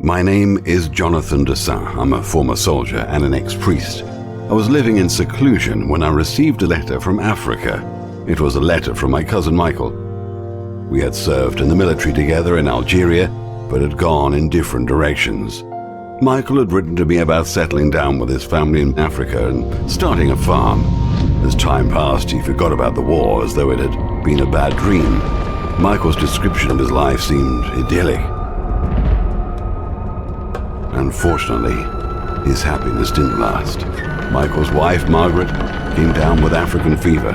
My name is Jonathan Dessin. I'm a former soldier and an ex-priest. I was living in seclusion when I received a letter from Africa. It was a letter from my cousin Michael. We had served in the military together in Algeria, but had gone in different directions. Michael had written to me about settling down with his family in Africa and starting a farm. As time passed, he forgot about the war as though it had been a bad dream. Michael's description of his life seemed idyllic. Unfortunately, his happiness didn't last. Michael's wife, Margaret, came down with African fever.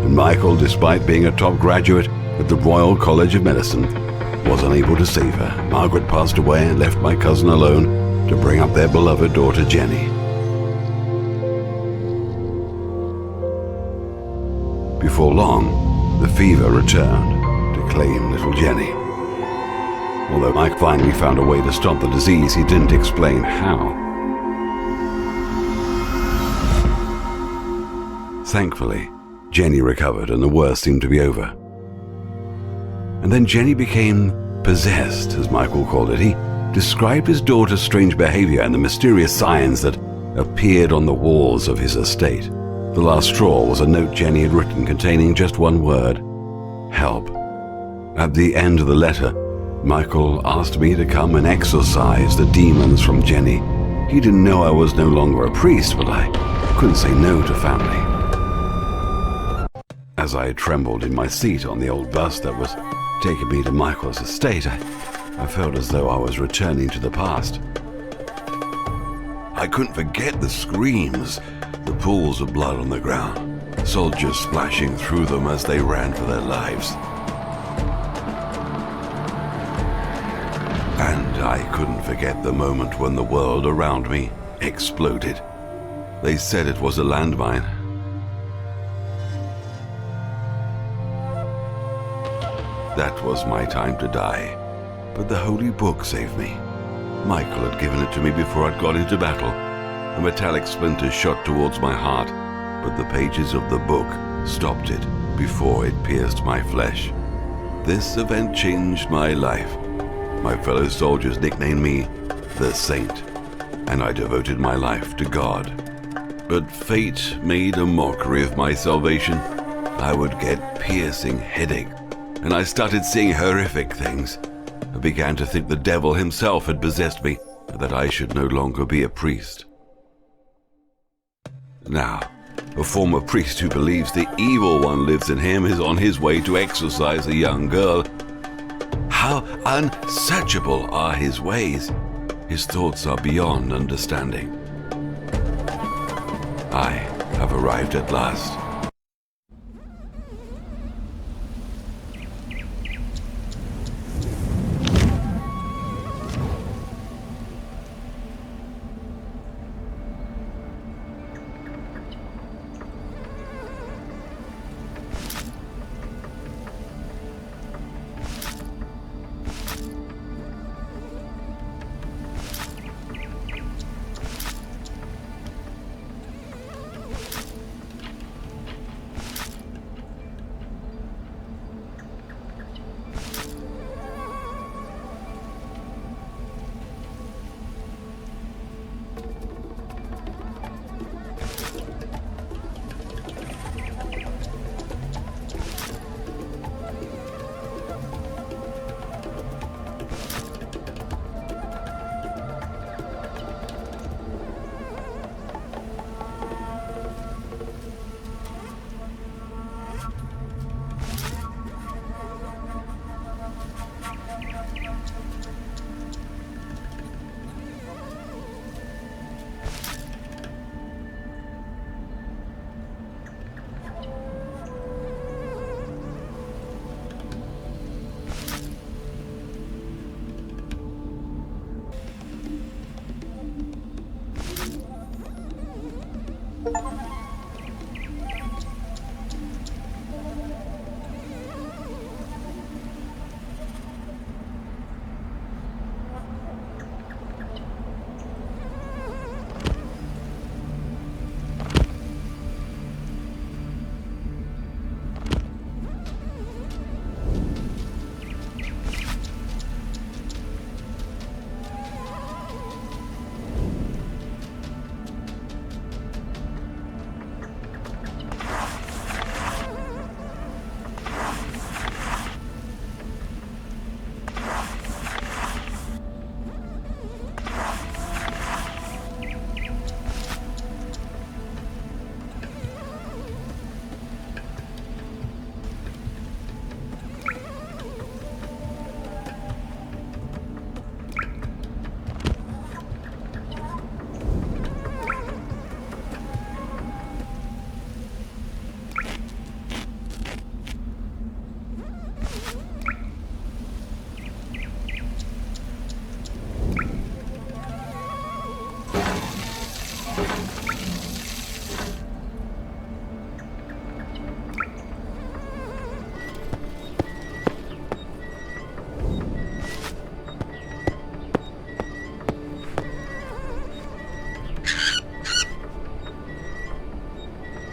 And Michael, despite being a top graduate at the Royal College of Medicine, was unable to save her. Margaret passed away and left my cousin alone to bring up their beloved daughter, Jenny. Before long, the fever returned to claim little Jenny. Although Mike finally found a way to stop the disease, he didn't explain how. Thankfully, Jenny recovered and the worst seemed to be over. And then Jenny became possessed, as Michael called it. He described his daughter's strange behavior and the mysterious signs that appeared on the walls of his estate. The last straw was a note Jenny had written containing just one word: help. At the end of the letter, Michael asked me to come and exorcise the demons from Jenny. He didn't know I was no longer a priest, but I couldn't say no to family. As I trembled in my seat on the old bus that was taking me to Michael's estate, I felt as though I was returning to the past. I couldn't forget the screams, the pools of blood on the ground, soldiers splashing through them as they ran for their lives. And I couldn't forget the moment when the world around me exploded. They said it was a landmine. That was my time to die, but the Holy Book saved me. Michael had given it to me before I'd got into battle. A metallic splinter shot towards my heart, but the pages of the book stopped it before it pierced my flesh. This event changed my life. My fellow soldiers nicknamed me the Saint, and I devoted my life to God. But fate made a mockery of my salvation. I would get piercing headaches, and I started seeing horrific things. I began to think the devil himself had possessed me, and that I should no longer be a priest. Now, a former priest who believes the evil one lives in him is on his way to exorcise a young girl. How unsearchable are his ways! His thoughts are beyond understanding. I have arrived at last.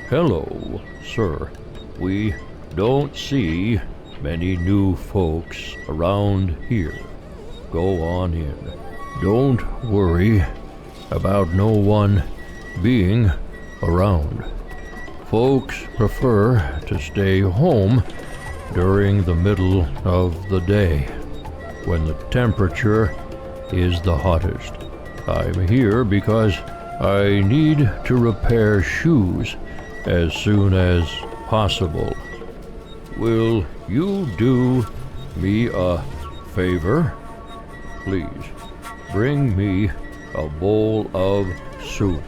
Hello, sir. We don't see many new folks around here. Go on in. Don't worry about no one being around. Folks prefer to stay home during the middle of the day, when the temperature is the hottest. I'm here because I need to repair shoes as soon as possible. Will you do me a favor? Please, bring me a bowl of soup.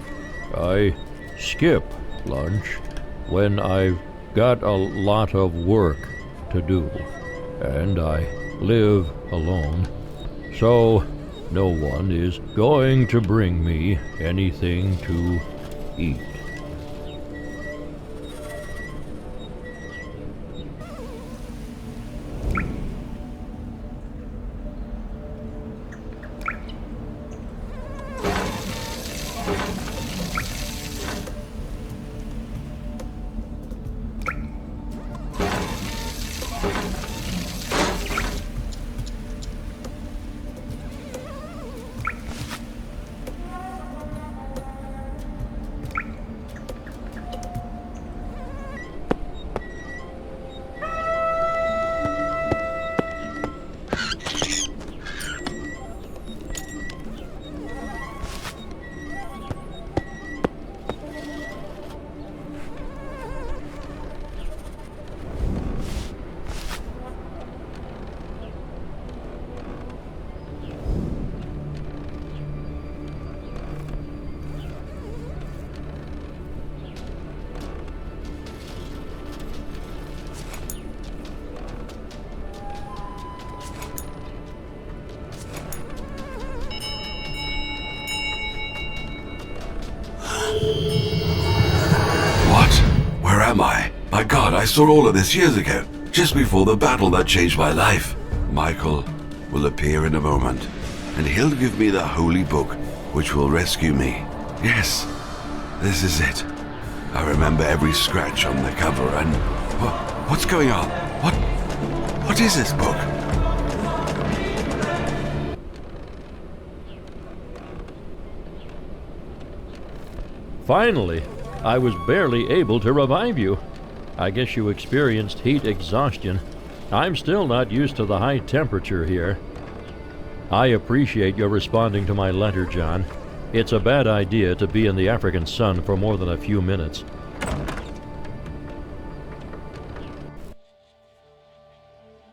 I skip lunch when I've got a lot of work to do, and I live alone, so no one is going to bring me anything to eat. What? Where am I? My God, I saw all of this years ago, just before the battle that changed my life. Michael will appear in a moment, and he'll give me the holy book, which will rescue me. Yes, this is it. I remember every scratch on the cover, and what's going on? What is this book? Finally, I was barely able to revive you. I guess you experienced heat exhaustion. I'm still not used to the high temperature here. I appreciate your responding to my letter, John. It's a bad idea to be in the African sun for more than a few minutes.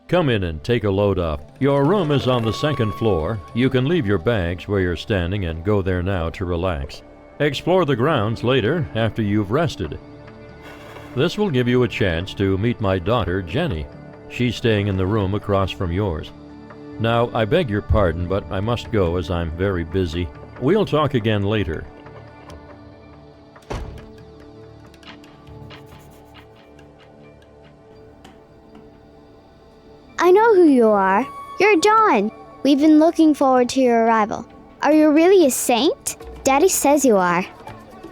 Come in and take a load off. Your room is on the second floor. You can leave your bags where you're standing and go there now to relax. Explore the grounds later after you've rested. This will give you a chance to meet my daughter, Jenny. She's staying in the room across from yours. Now, I beg your pardon, but I must go as I'm very busy. We'll talk again later. I know who you are. You're John. We've been looking forward to your arrival. Are you really a saint? Daddy says you are.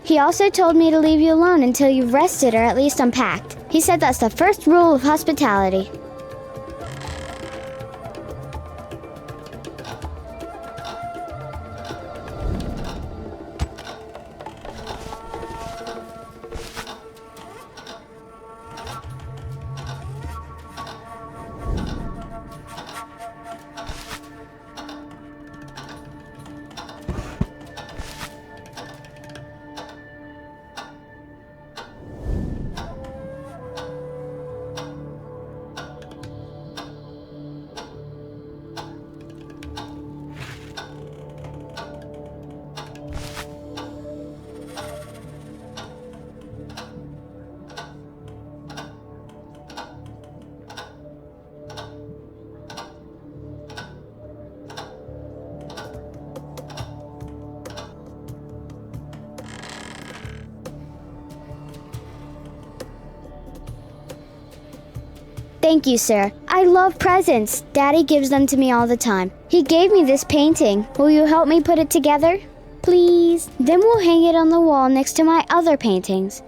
He also told me to leave you alone until you've rested or at least unpacked. He said that's the first rule of hospitality. Thank you, sir. I love presents. Daddy gives them to me all the time. He gave me this painting. Will you help me put it together? Please. Then we'll hang it on the wall next to my other paintings.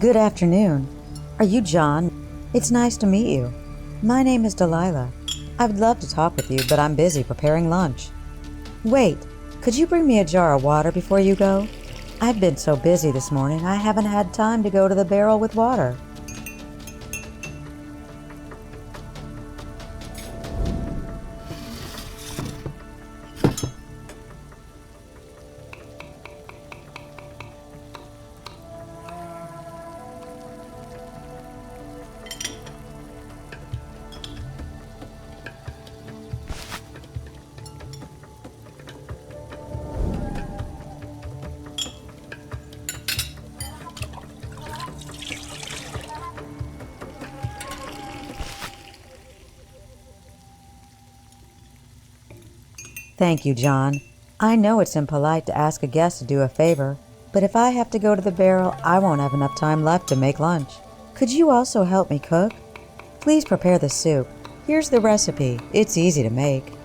Good afternoon. Are you John? It's nice to meet you. My name is Delilah. I would love to talk with you, but I'm busy preparing lunch. Wait, could you bring me a jar of water before you go? I've been so busy this morning, I haven't had time to go to the barrel with water. Thank you, John. I know it's impolite to ask a guest to do a favor, but if I have to go to the barrel, I won't have enough time left to make lunch. Could you also help me cook? Please prepare the soup. Here's the recipe. It's easy to make.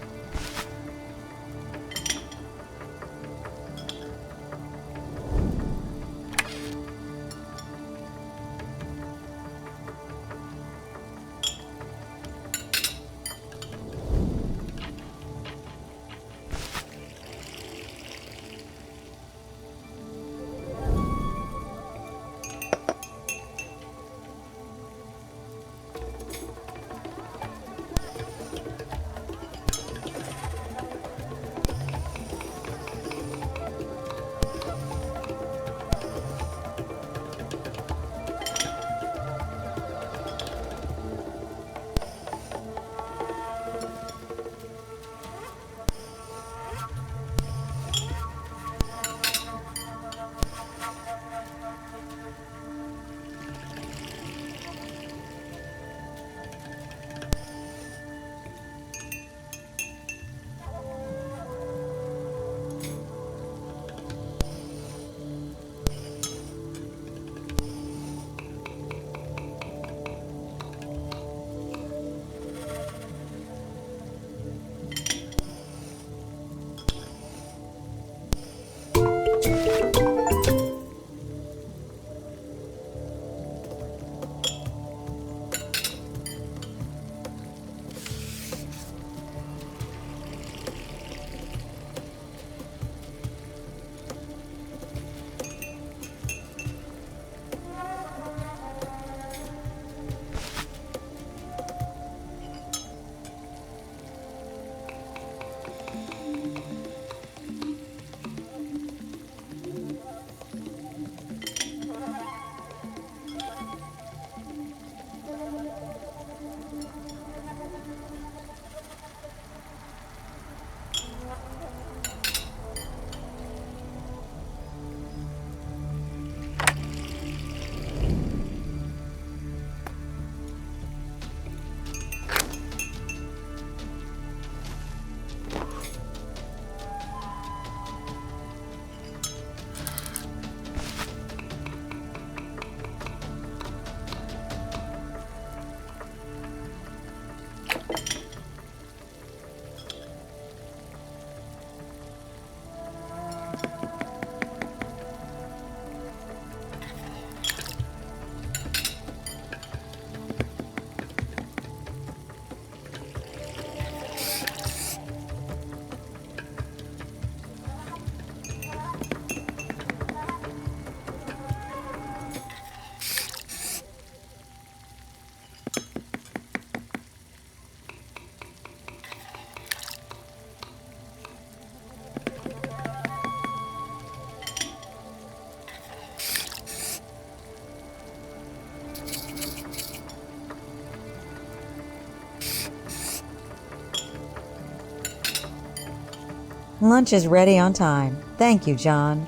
Lunch is ready on time. Thank you, John.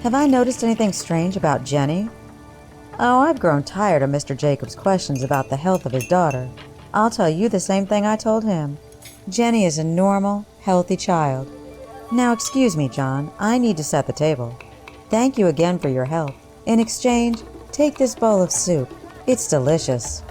Have I noticed anything strange about Jenny? Oh, I've grown tired of Mr. Jacobs' questions about the health of his daughter. I'll tell you the same thing I told him. Jenny is a normal, healthy child. Now excuse me, John. I need to set the table. Thank you again for your help. In exchange, take this bowl of soup. It's delicious.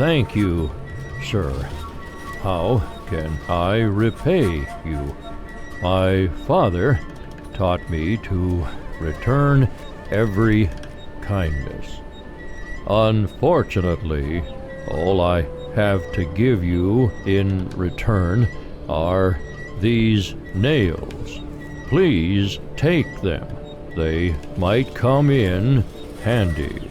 Thank you, sir. How can I repay you? My father taught me to return every kindness. Unfortunately, all I have to give you in return are these nails. Please take them. They might come in handy.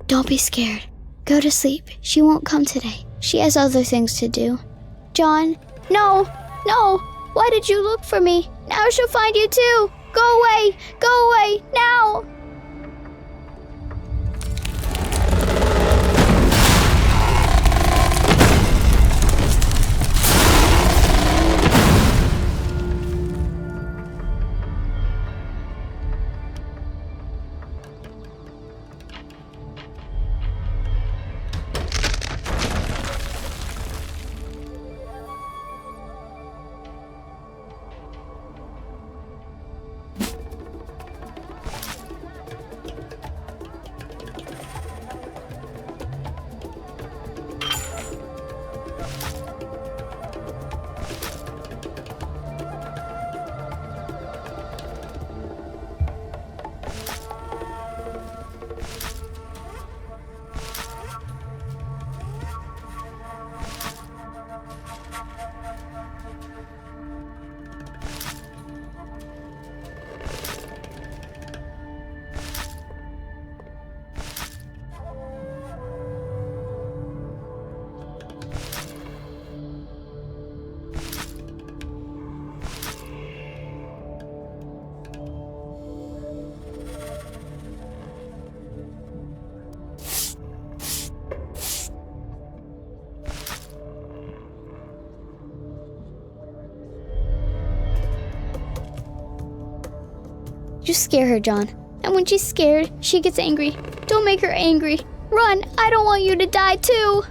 Don't be scared. Go to sleep. She won't come today. She has other things to do. John, no, no. Why did you look for me? Now she'll find you too. Go away, now. You scare her, John. And when she's scared, she gets angry. Don't make her angry. Run! I don't want you to die too!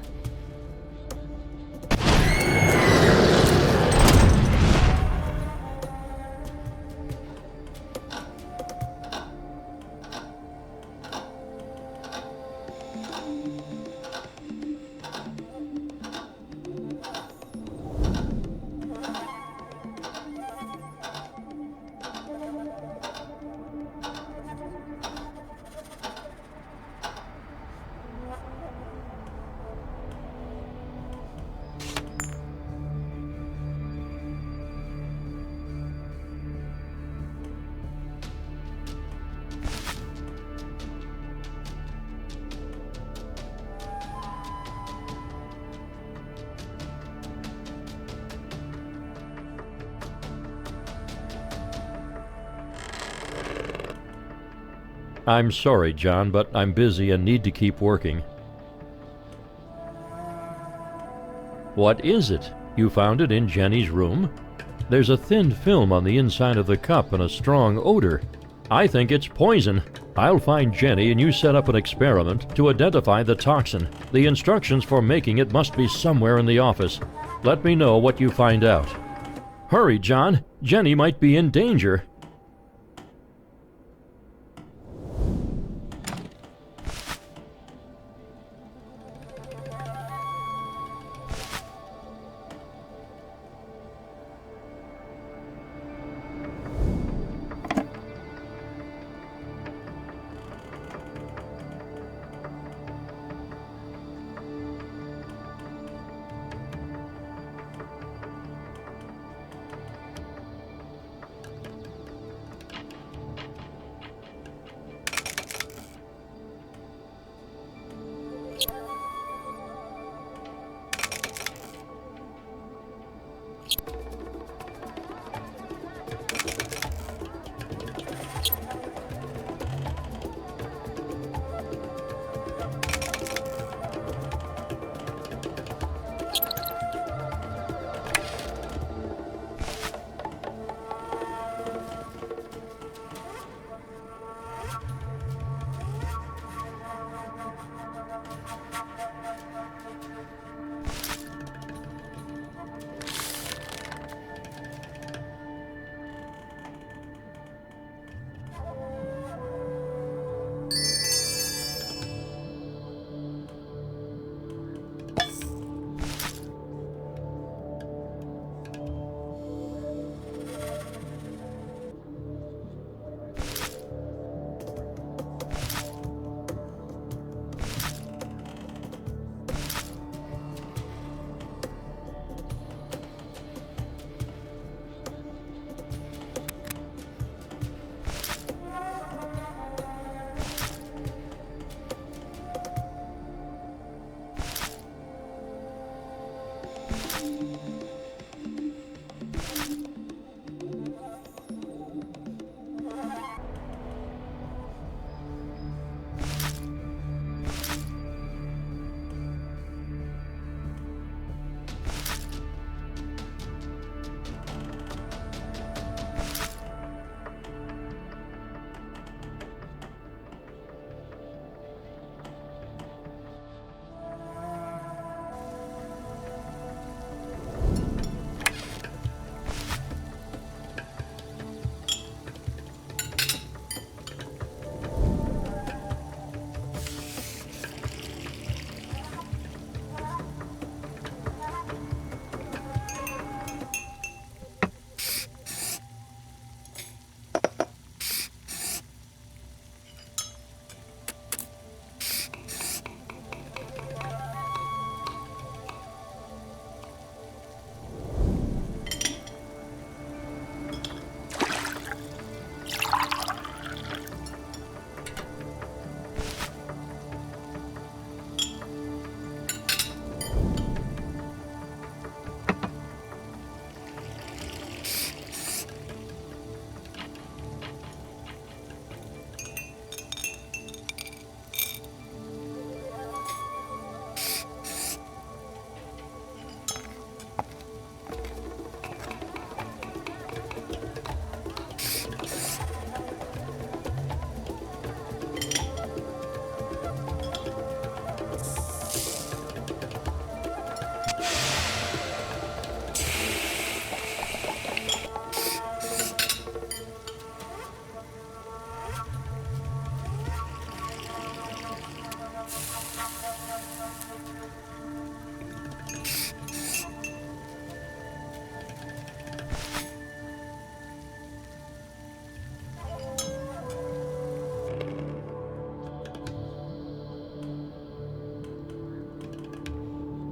I'm sorry, John, but I'm busy and need to keep working. What is it? You found it in Jenny's room? There's a thin film on the inside of the cup and a strong odor. I think it's poison. I'll find Jenny and you set up an experiment to identify the toxin. The instructions for making it must be somewhere in the office. Let me know what you find out. Hurry, John. Jenny might be in danger.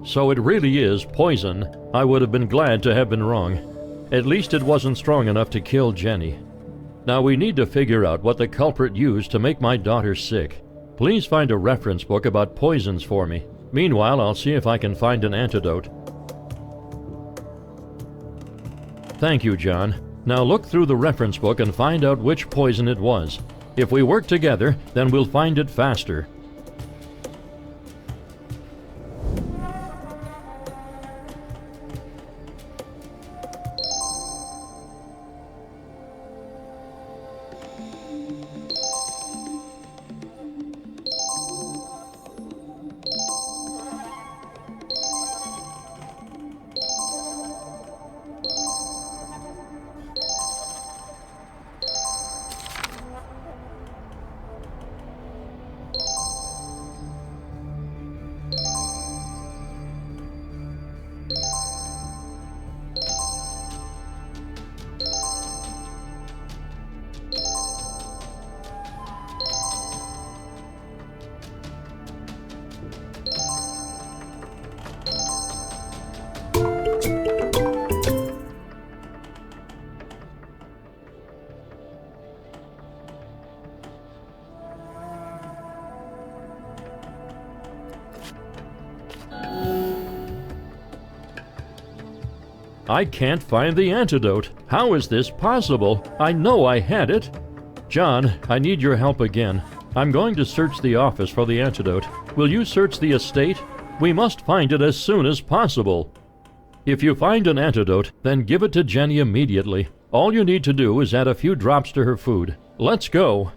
So it really is poison. I would have been glad to have been wrong. At least it wasn't strong enough to kill Jenny. Now we need to figure out what the culprit used to make my daughter sick. Please find a reference book about poisons for me. Meanwhile, I'll see if I can find an antidote. Thank you, John. Now look through the reference book and find out which poison it was. If we work together, then we'll find it faster. I can't find the antidote. How is this possible? I know I had it. John, I need your help again. I'm going to search the office for the antidote. Will you search the estate? We must find it as soon as possible. If you find an antidote, then give it to Jenny immediately. All you need to do is add a few drops to her food. Let's go.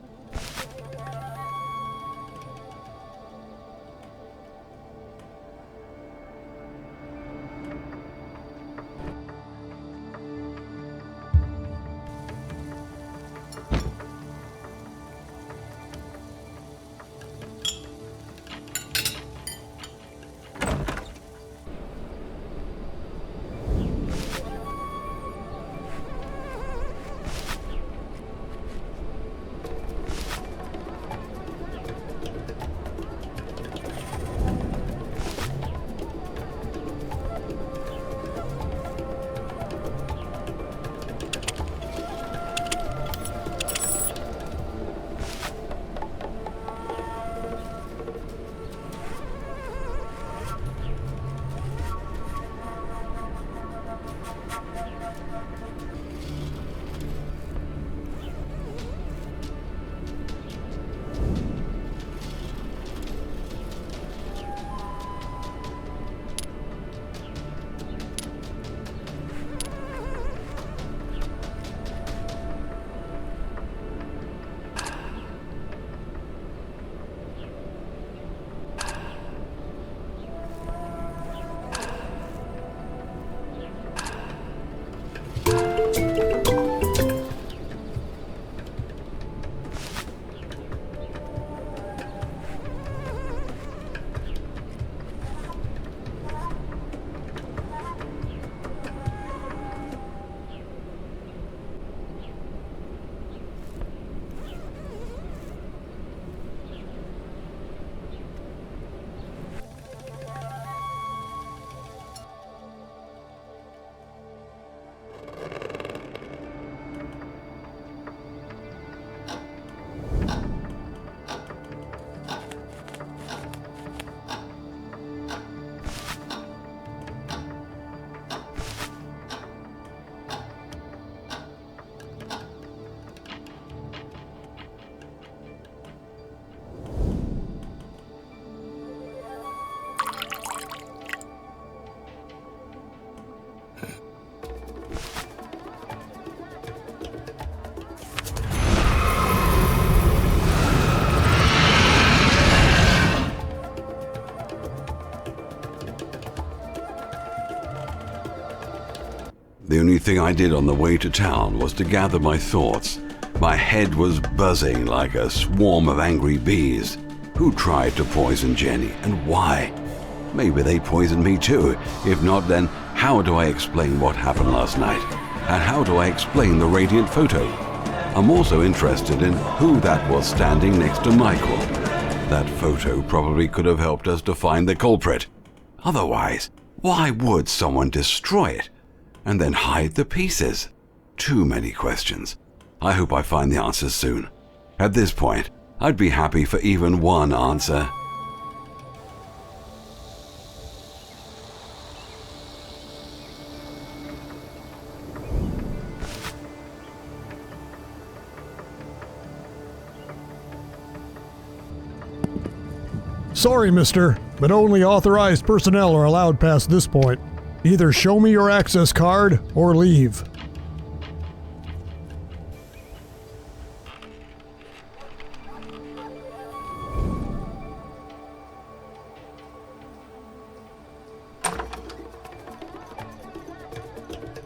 The only thing I did on the way to town was to gather my thoughts. My head was buzzing like a swarm of angry bees. Who tried to poison Jenny, and why? Maybe they poisoned me too. If not, then how do I explain what happened last night? And how do I explain the radiant photo? I'm also interested in who that was standing next to Michael. That photo probably could have helped us to find the culprit. Otherwise, why would someone destroy it and then hide the pieces? Too many questions. I hope I find the answers soon. At this point, I'd be happy for even one answer. Sorry, mister, but only authorized personnel are allowed past this point. Either show me your access card or leave.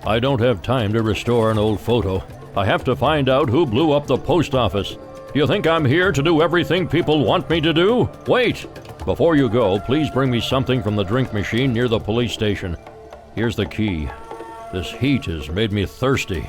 I don't have time to restore an old photo. I have to find out who blew up the post office. You think I'm here to do everything people want me to do? Wait! Before you go, please bring me something from the drink machine near the police station. Here's the key. This heat has made me thirsty.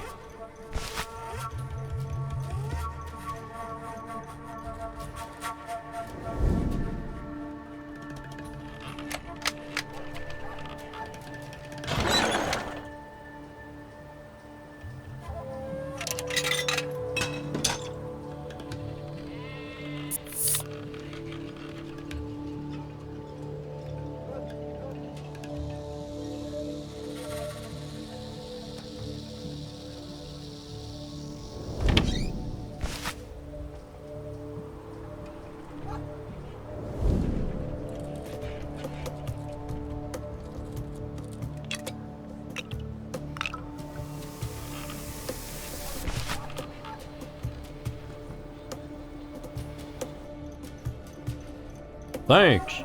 Thanks.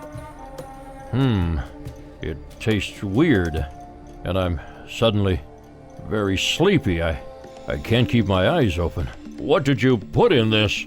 It tastes weird, and I'm suddenly very sleepy. I can't keep my eyes open. What did you put in this?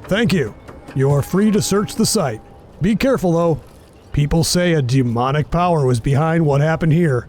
Thank you. You are free to search the site. Be careful, though. People say a demonic power was behind what happened here.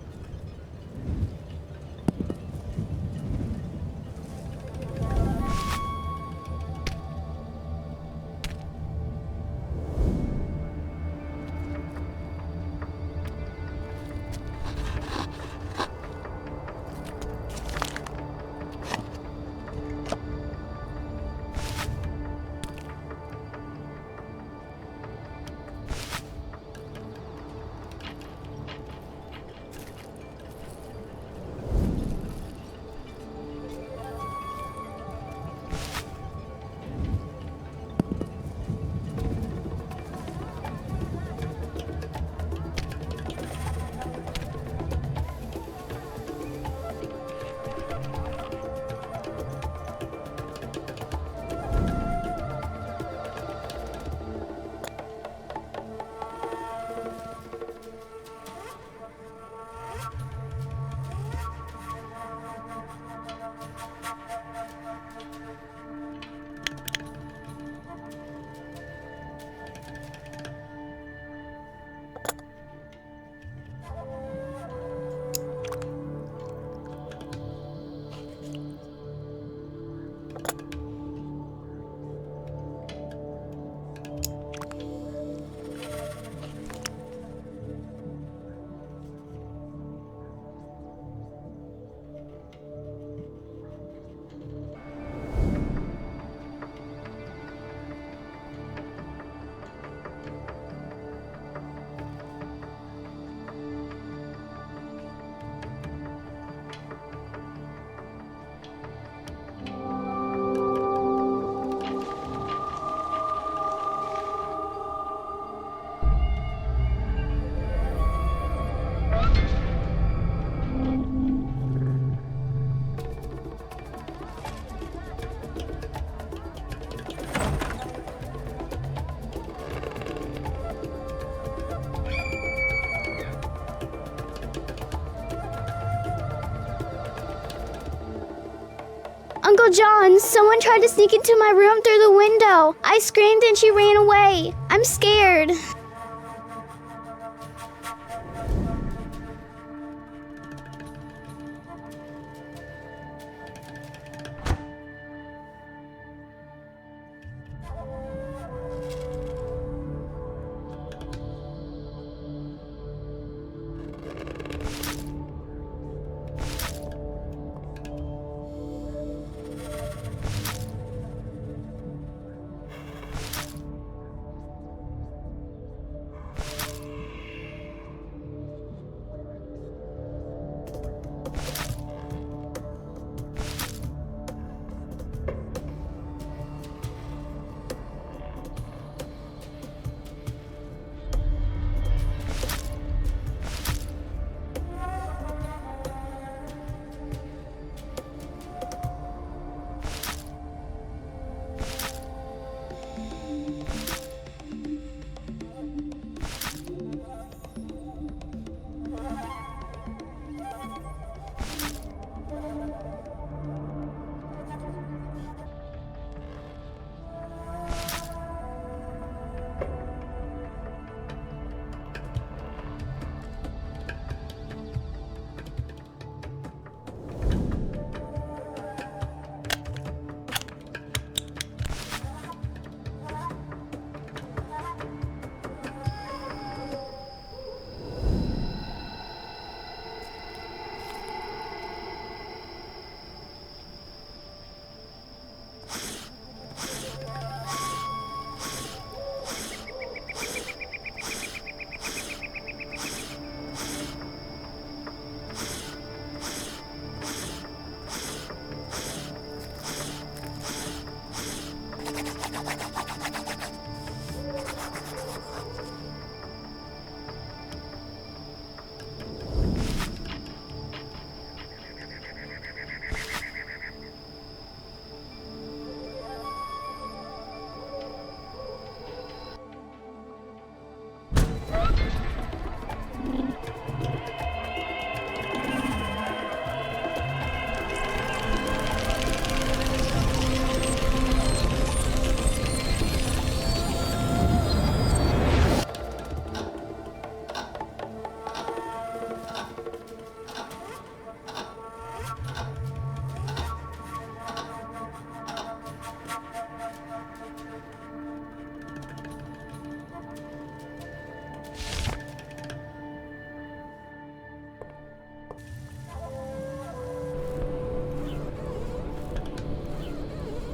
Uncle John, someone tried to sneak into my room through the window. I screamed and she ran away. I'm scared.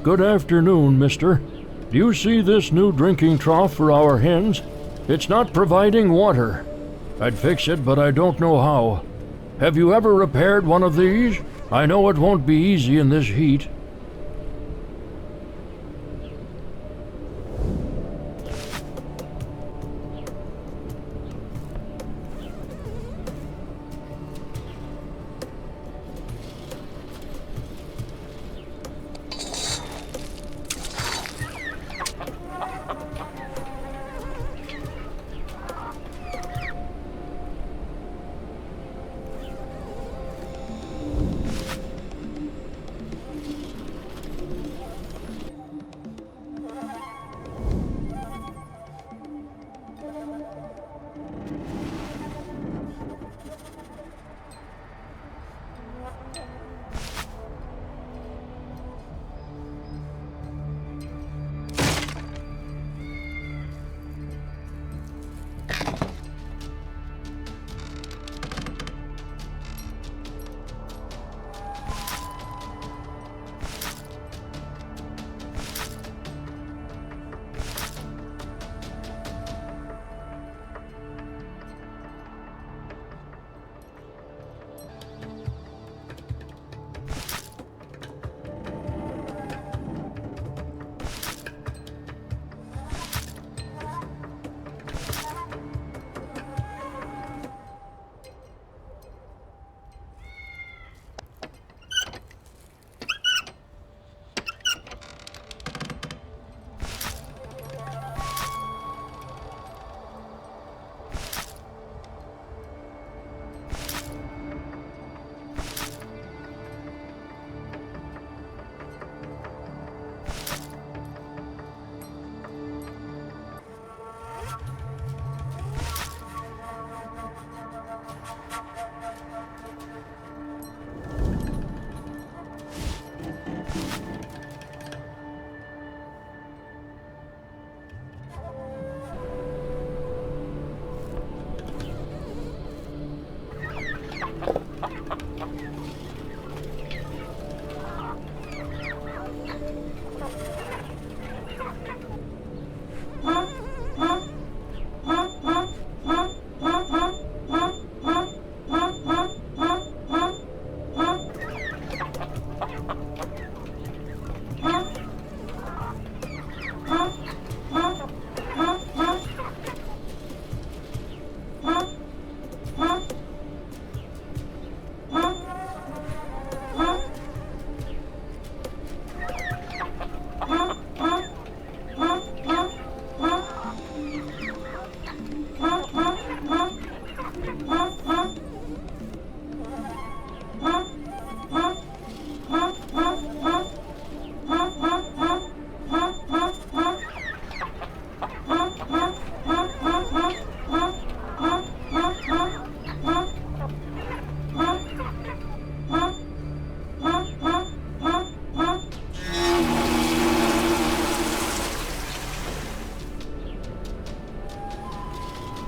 Good afternoon, mister. Do you see this new drinking trough for our hens? It's not providing water. I'd fix it, but I don't know how. Have you ever repaired one of these? I know it won't be easy in this heat.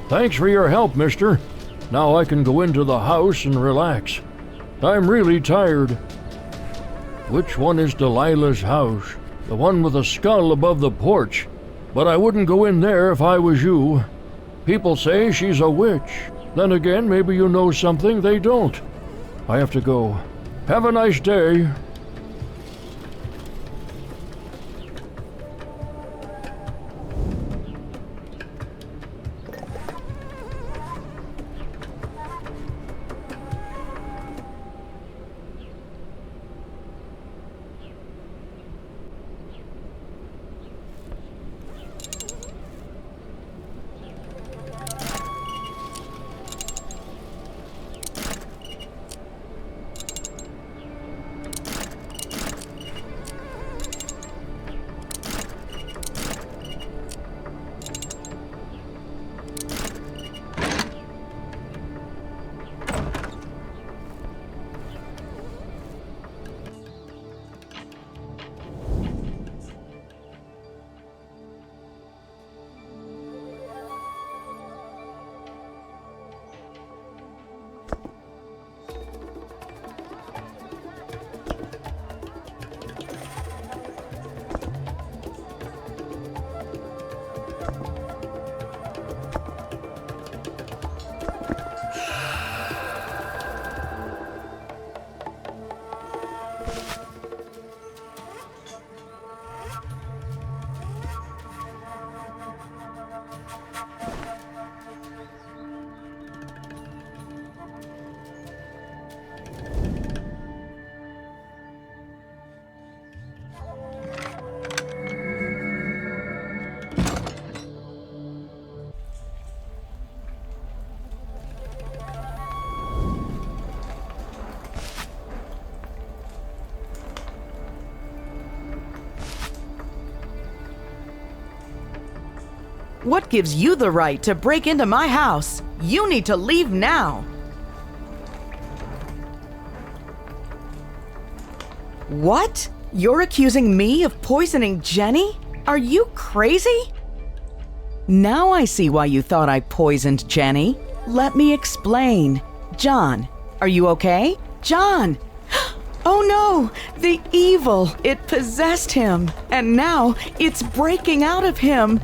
Thanks for your help, mister. Now I can go into the house and relax. I'm really tired. Which one is Delilah's house? The one with a skull above the porch. But I wouldn't go in there if I was you. People say she's a witch. Then again, maybe you know something they don't. I have to go. Have a nice day. What gives you the right to break into my house? You need to leave now. What? You're accusing me of poisoning Jenny? Are you crazy? Now I see why you thought I poisoned Jenny. Let me explain. John, are you okay? John! Oh no! The evil! It possessed him, and now it's breaking out of him.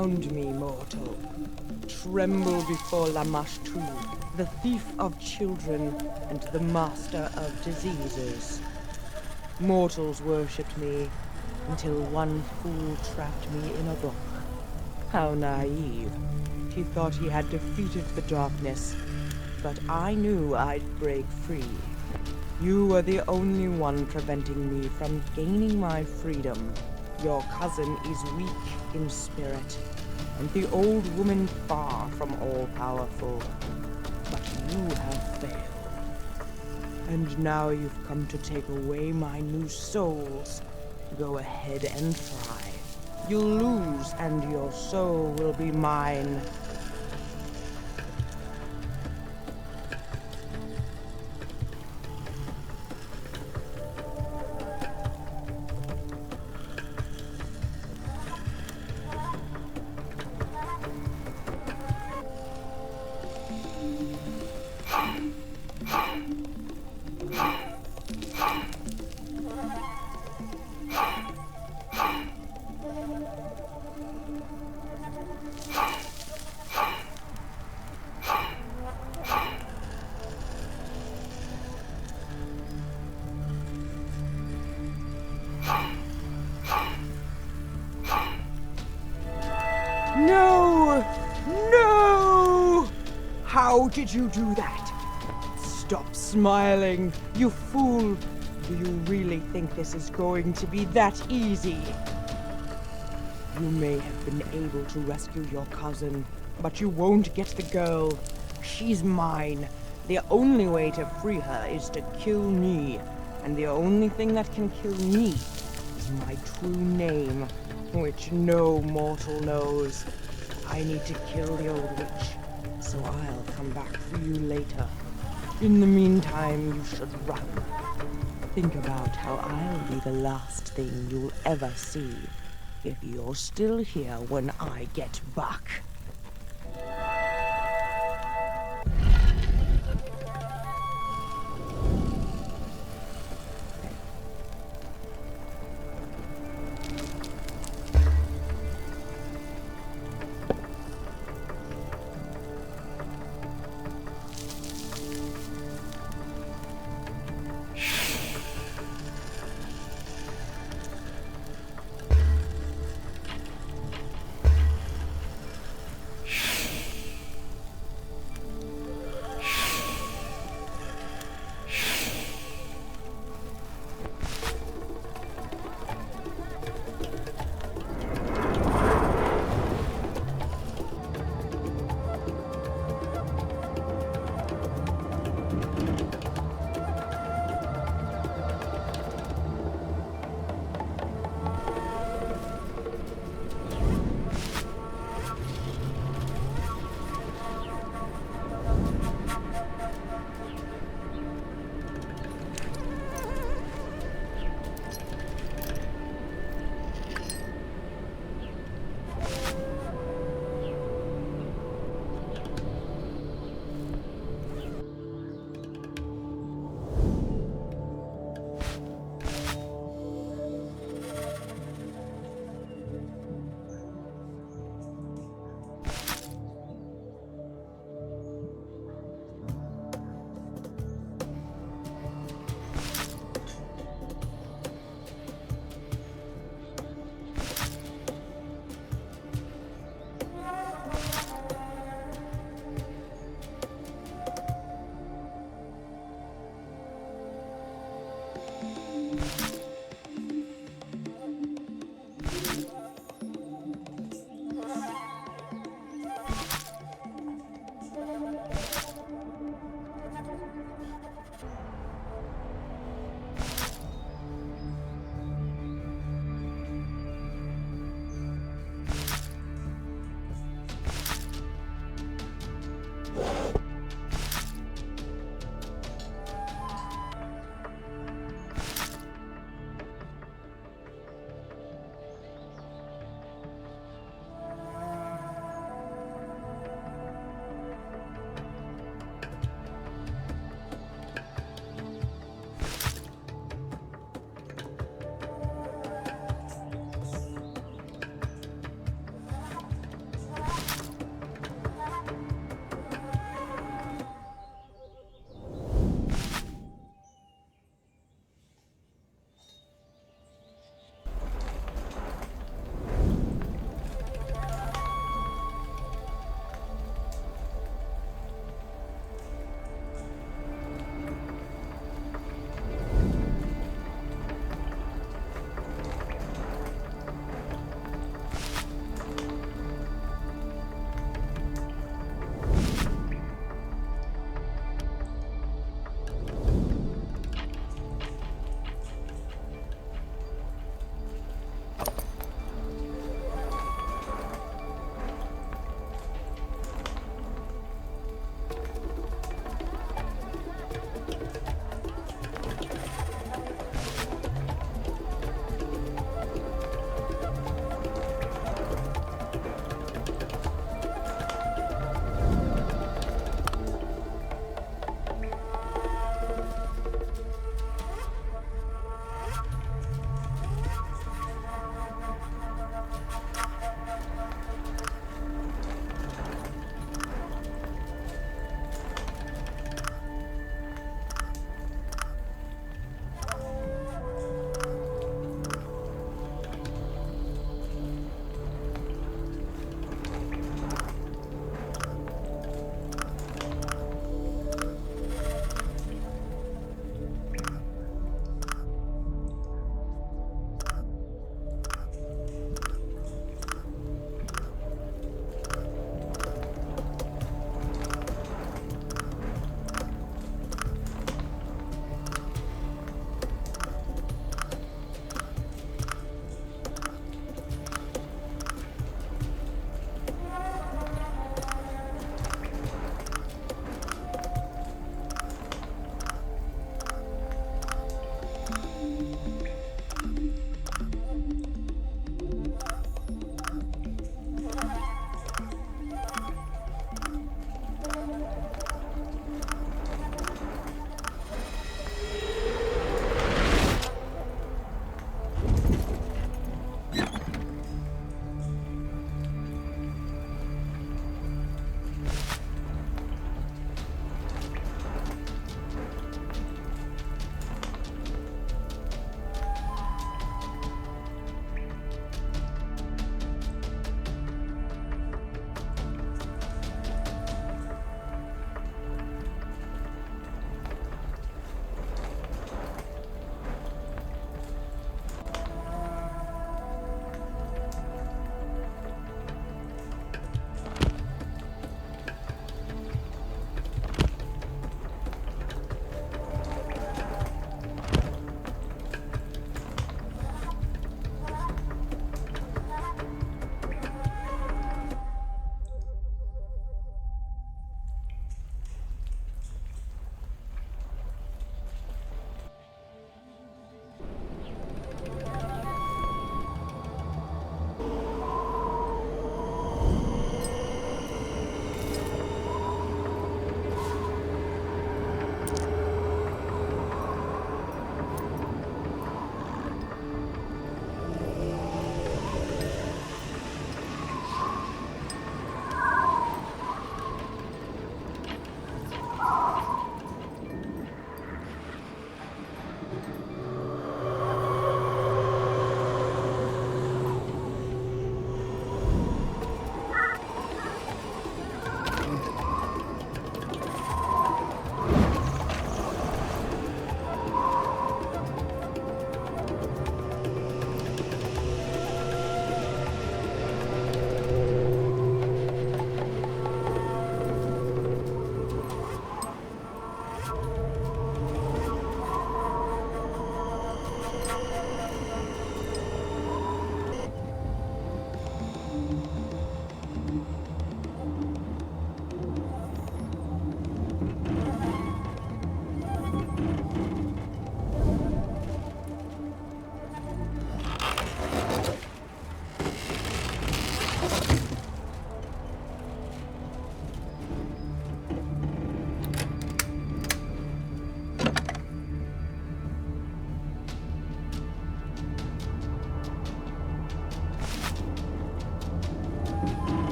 around me, mortal. Tremble before Lamash too, the thief of children and the master of diseases. Mortals worshipped me until one fool trapped me in a book. How naive. He thought he had defeated the darkness, but I knew I'd break free. You were the only one preventing me from gaining my freedom. Your cousin is weak in spirit, and the old woman far from all-powerful. But you have failed. And now you've come to take away my new souls. Go ahead and try. You'll lose, and your soul will be mine. No! No! How did you do that? Stop smiling, you fool! Do you really think this is going to be that easy? You may have been able to rescue your cousin, but you won't get the girl. She's mine. The only way to free her is to kill me. And the only thing that can kill me is my true name, which no mortal knows. I need to kill the old witch, so I'll come back for you later. In the meantime, you should run. Think about how I'll be the last thing you'll ever see if you're still here when I get back.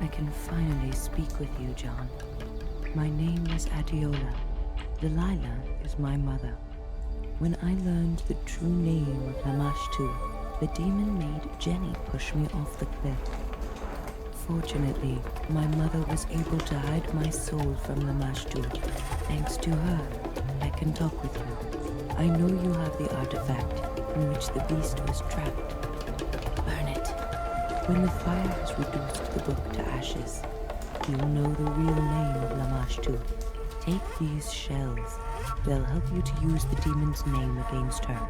I can finally speak with you, John. My name is Adiola. Delilah is my mother. When I learned the true name of Lamashtu, the demon made Jenny push me off the cliff. Fortunately, my mother was able to hide my soul from Lamashtu. Thanks to her, I can talk with you. I know you have the artifact in which the beast was trapped. Burn it. When the fire has reduced the book to ashes, you'll know the real name of Lamashtu. Take these shells. They'll help you to use the demon's name against her.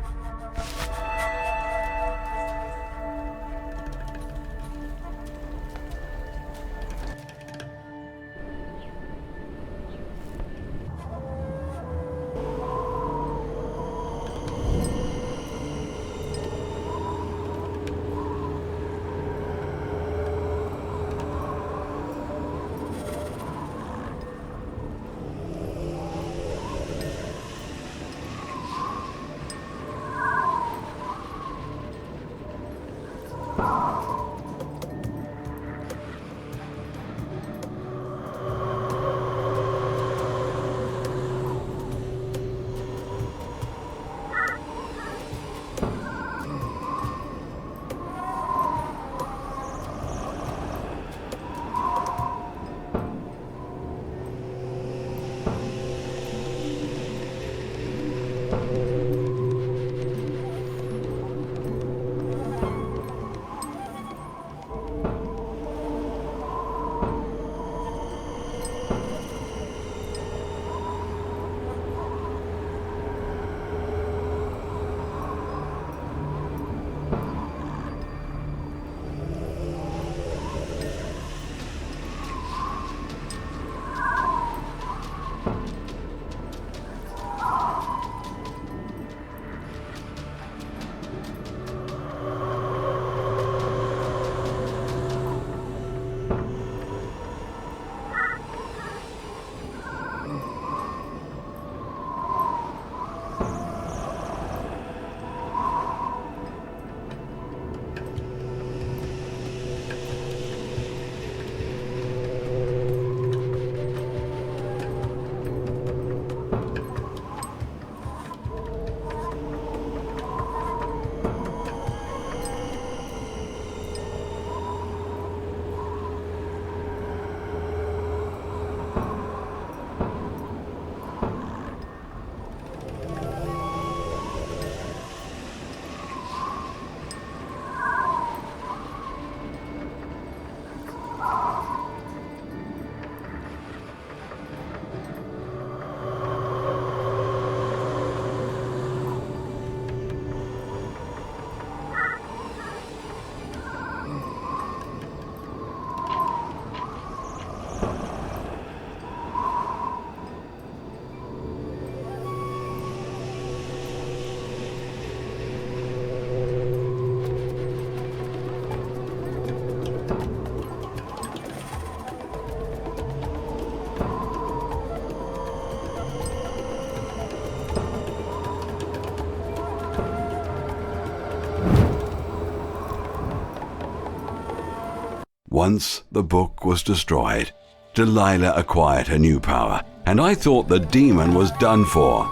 Once the book was destroyed, Delilah acquired her new power, and I thought the demon was done for.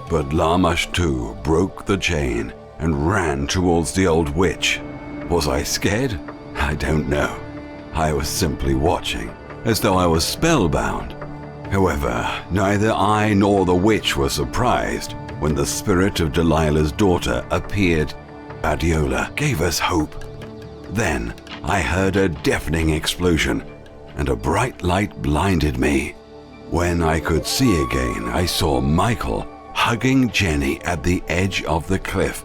But Lamash too broke the chain and ran towards the old witch. Was I scared? I don't know. I was simply watching, as though I was spellbound. However, neither I nor the witch were surprised when the spirit of Delilah's daughter appeared. Adiola gave us hope. Then I heard a deafening explosion, and a bright light blinded me. When I could see again, I saw Michael hugging Jenny at the edge of the cliff.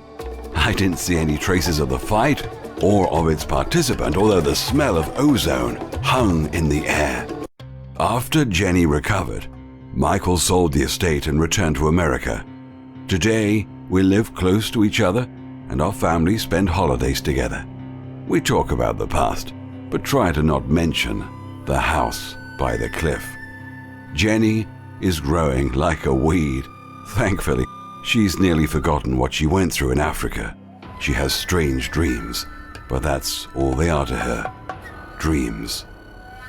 I didn't see any traces of the fight or of its participant, although the smell of ozone hung in the air. After Jenny recovered, Michael sold the estate and returned to America. Today, we live close to each other, and our families spend holidays together. We talk about the past, but try to not mention the house by the cliff. Jenny is growing like a weed. Thankfully, she's nearly forgotten what she went through in Africa. She has strange dreams, but that's all they are to her. Dreams.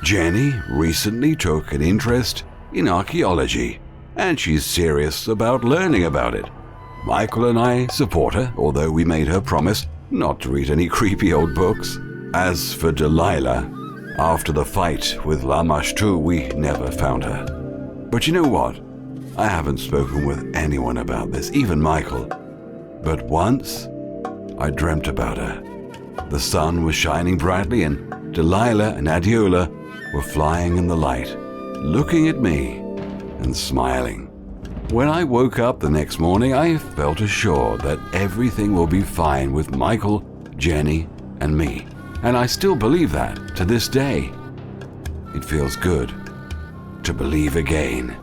Jenny recently took an interest in archaeology, and she's serious about learning about it. Michael and I support her, although we made her promise not to read any creepy old books. As for Delilah, after the fight with Lamash too, we never found her. But you know what? I haven't spoken with anyone about this, even Michael. But once, I dreamt about her. The sun was shining brightly, and Delilah and Adiola were flying in the light, looking at me and smiling. When I woke up the next morning, I felt assured that everything will be fine with Michael, Jenny, and me. And I still believe that to this day. It feels good to believe again.